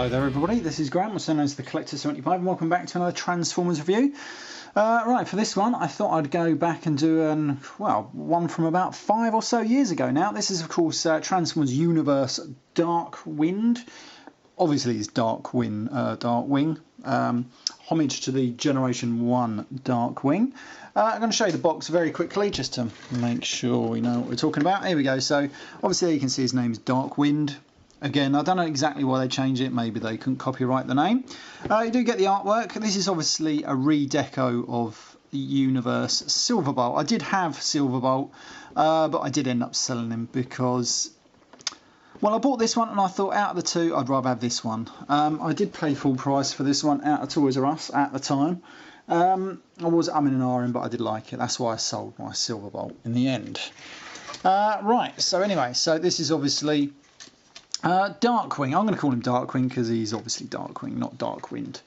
Hello there everybody, this is Graham, also known as the Collector 75, and welcome back to another Transformers review. Right, for this one I thought I'd go back and do one from about 5 or so years ago now. This is of course Transformers Universe DARKWInd. Obviously it's Darkwing, homage to the Generation 1 Darkwing. I'm going to show you the box very quickly just to make sure we know what we're talking about. Here we go, so obviously you can see his name is Darkwind. Again, I don't know exactly why they changed it. Maybe they couldn't copyright the name. You do get the artwork. This is obviously a redeco of Universe Silverbolt. I did have Silverbolt, but I did end up selling him because, well, I bought this one and I thought out of the two, I'd rather have this one. I did pay full price for this one out of Toys R Us at the time. I was umming and ahhing, but I did like it. That's why I sold my Silverbolt in the end. Right, so anyway, so this is obviously Darkwing. I'm going to call him Darkwing because he's obviously Darkwing, not Darkwind.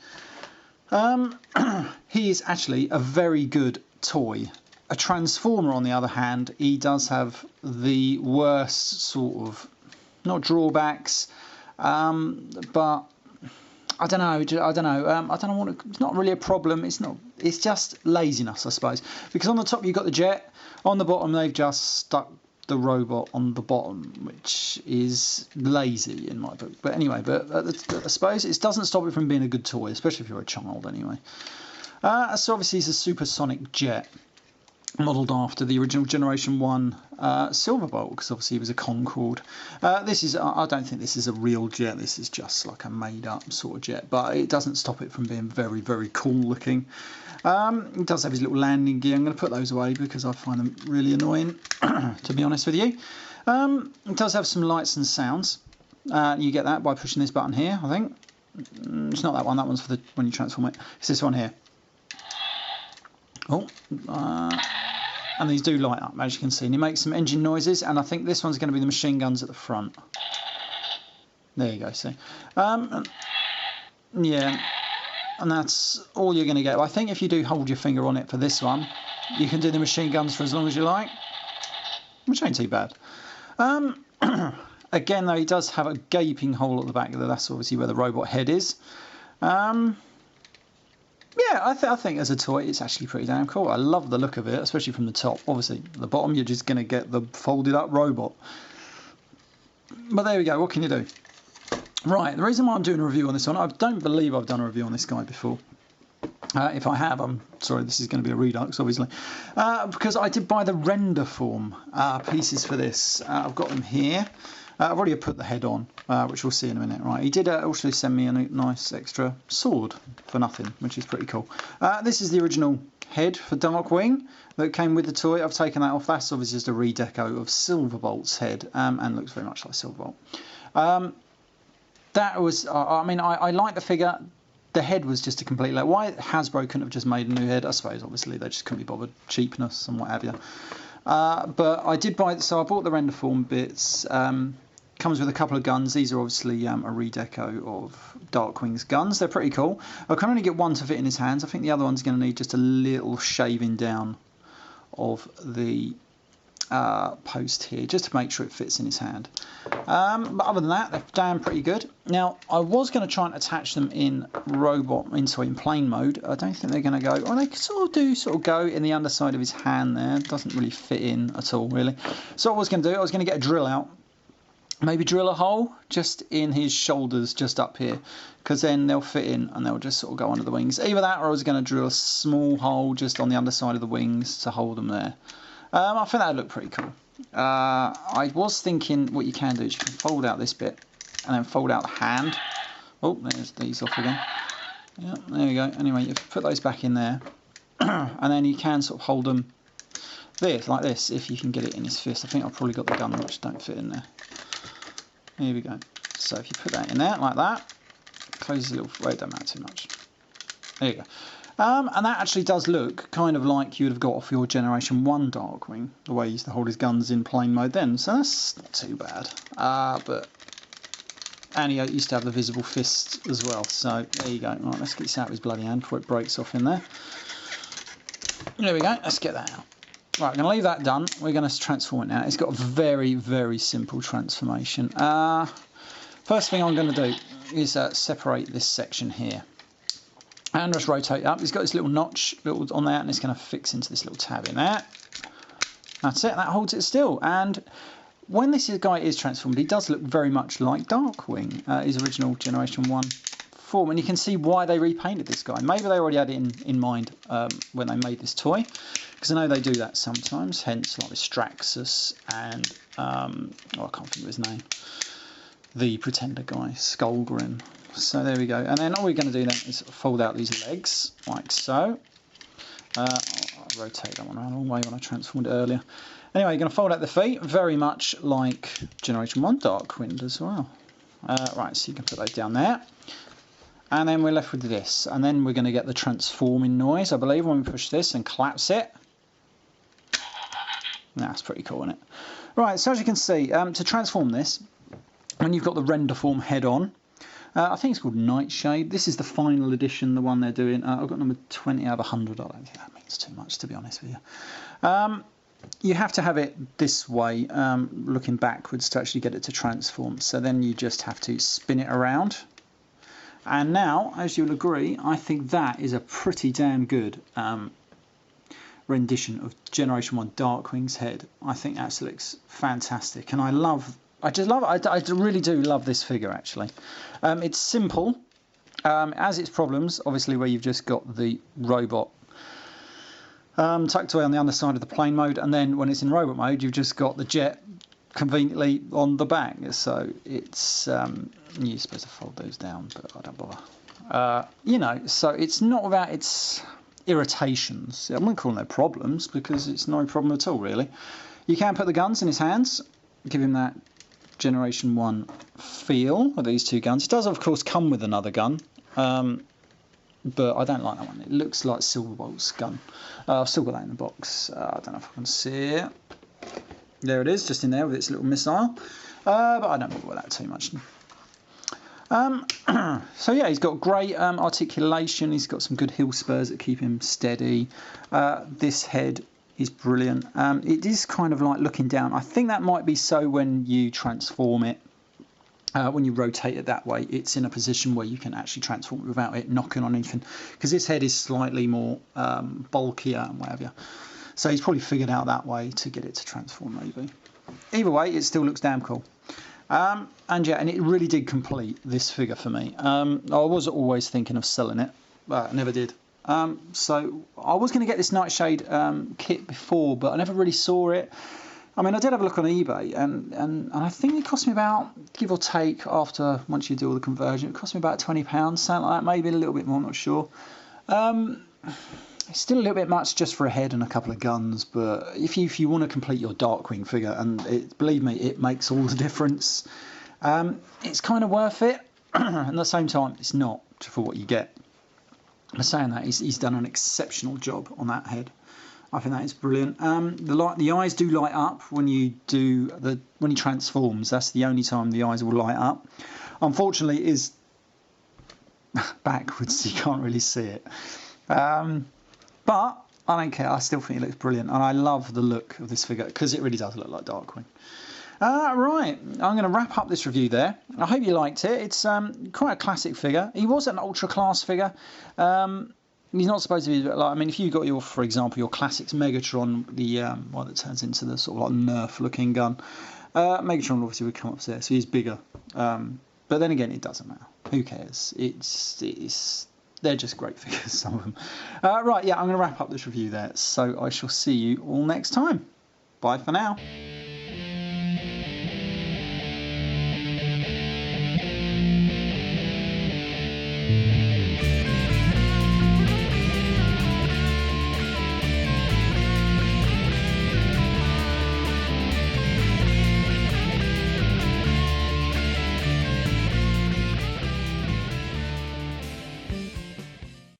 He is actually a very good toy. A Transformer, on the other hand, he does have the worst sort of, not drawbacks, but I don't know. I don't know what. It's not really a problem. It's not. It's just laziness, I suppose. Because on the top you've got the jet. On the bottom they've just stuck the robot on the bottom, which is lazy in my book. But anyway, I suppose it doesn't stop it from being a good toy, especially if you're a child anyway. So obviously he's a supersonic jet, modelled after the original Generation 1 Silverbolt, because obviously he was a Concorde. This is, I don't think this is a real jet, this is just like a made up sort of jet, but it doesn't stop it from being very, very cool looking. It does have his little landing gear. I'm going to put those away because I find them really annoying, to be honest with you. It does have some lights and sounds. You get that by pushing this button here, I think. It's not that one, that one's for the when you transform it. It's this one here. Oh, and these do light up, as you can see. And he makes some engine noises, and I think this one's going to be the machine guns at the front. There you go, see. Yeah. And that's all you're going to get. I think if you do hold your finger on it for this one, you can do the machine guns for as long as you like, which ain't too bad. Again, though, he does have a gaping hole at the back there. That's obviously where the robot head is. Yeah, I think as a toy, it's actually pretty damn cool. I love the look of it, especially from the top. Obviously, at the bottom, you're just going to get the folded up robot. But there we go. What can you do? Right, the reason why I'm doing a review on this one, I don't believe I've done a review on this guy before. If I have, I'm sorry, this is going to be a redux, obviously. Because I did buy the Renderform pieces for this. I've got them here. I've already put the head on, which we'll see in a minute. Right, he did also send me a nice extra sword for nothing, which is pretty cool. This is the original head for Darkwing that came with the toy. I've taken that off. That's obviously just a redeco of Silverbolt's head, and looks very much like Silverbolt. That was, I mean, I like the figure. The head was just a complete, like, why Hasbro couldn't have just made a new head? I suppose, obviously, they just couldn't be bothered. Cheapness and what have you. But I did buy, so I bought the Renderform bits. Comes with a couple of guns. These are obviously a redeco of Darkwing's guns. They're pretty cool. I can only get one to fit in his hands. I think the other one's going to need just a little shaving down of the post here, just to make sure it fits in his hand. But other than that, they're damn pretty good. Now, I was going to try and attach them in plane mode. I don't think they're going to go. Well, they sort of go in the underside of his hand there. It doesn't really fit in at all, really. So what I was going to do, I was going to get a drill out. Maybe drill a hole just in his shoulders, just up here, because then they'll fit in and they'll just sort of go under the wings. Either that, or I was going to drill a small hole just on the underside of the wings to hold them there. I think that would look pretty cool. I was thinking what you can do is you can fold out this bit and then fold out the hand. Oh, there's these off again. Yeah, there we go. Anyway, you put those back in there, and then you can sort of hold them like this, if you can get it in his fist. I think I've probably got the gun which don't fit in there. Here we go. So if you put that in there like that, close the little, well, it don't matter too much. There you go. And that actually does look kind of like you would have got off your Generation 1 Darkwing, the way he used to hold his guns in plane mode then, so that's not too bad. And he used to have the visible fist as well, so there you go. Right, let's get this out of his bloody hand before it breaks off in there. There we go, let's get that out. Right, I'm going to leave that done. We're going to transform it now. It's got a very, very simple transformation. First thing I'm going to do is separate this section here. And just rotate it up. He's got this little notch on there, and it's going to fix into this little tab in there. That's it, that holds it still. And when this guy is transformed, he does look very much like Darkwing, his original Generation 1 form. And you can see why they repainted this guy. Maybe they already had it in mind when they made this toy, because I know they do that sometimes, hence like with Straxus and, I can't think of his name, the Pretender guy, Skullgrin. So there we go. And then all we're going to do then is fold out these legs, like so. I'll rotate that one around the wrong way when I transformed it earlier. Anyway, you're going to fold out the feet, very much like Generation 1 Darkwind as well. Right, so you can put those down there. And then we're left with this. And then we're going to get the transforming noise, I believe, when we push this and collapse it. That's pretty cool, isn't it? Right, so as you can see, to transform this, when you've got the Renderform head on, I think it's called Nightshade. This is the final edition, the one they're doing. I've got number 20 out of 100. I don't think that means too much, to be honest with you. You have to have it this way, looking backwards, to actually get it to transform. So then you just have to spin it around. And now, as you'll agree, I think that is a pretty damn good rendition of Generation 1 Darkwing's head. I think that looks fantastic. And I just love it. I really do love this figure, actually. It's simple. Has its problems, obviously, where you've just got the robot tucked away on the underside of the plane mode, and then when it's in robot mode, you've just got the jet conveniently on the back. So it's you're supposed to fold those down, but I don't bother. You know, so it's not without its irritations. I wouldn't call them problems, because it's no problem at all, really. You can put the guns in his hands, give him that Generation 1 feel with these two guns. It does, of course, come with another gun, but I don't like that one. It looks like Silverbolt's gun. I've still got that in the box. I don't know if I can see it. There it is, just in there with its little missile. But I don't bother with that too much. So yeah, he's got great articulation. He's got some good heel spurs that keep him steady. This head is brilliant. It is kind of like looking down. I think that might be so when you transform it. When you rotate it that way, it's in a position where you can actually transform it without it knocking on anything, because this head is slightly more bulkier and whatever. So he's probably figured out that way to get it to transform, maybe. Either way, it still looks damn cool. And yeah, and it really did complete this figure for me. I was always thinking of selling it, but I never did. So I was going to get this Nightshade kit before, but I never really saw it. I mean, I did have a look on eBay, and I think it cost me about, give or take, once you do all the conversion, it cost me about £20, something like that, maybe a little bit more, I'm not sure. It's still a little bit much just for a head and a couple of guns, but if you want to complete your Darkwing figure, and believe me, it makes all the difference, it's kind of worth it. And at the same time, it's not for what you get. I'm saying that, he's done an exceptional job on that head. I think that is brilliant. The eyes do light up when he transforms. That's the only time the eyes will light up. Unfortunately, it is backwards, so you can't really see it. But I don't care. I still think it looks brilliant, and I love the look of this figure because it really does look like Darkwing. Right, I'm going to wrap up this review there. I hope you liked it. It's quite a classic figure. He was an ultra class figure. He's not supposed to be like, I mean, if you got your, for example, your classics Megatron, the one that turns into the sort of like Nerf-looking gun, Megatron obviously would come up there, so he's bigger. But then again, it doesn't matter. Who cares? They're just great figures, some of them. Right, yeah, I'm going to wrap up this review there. So I shall see you all next time. Bye for now.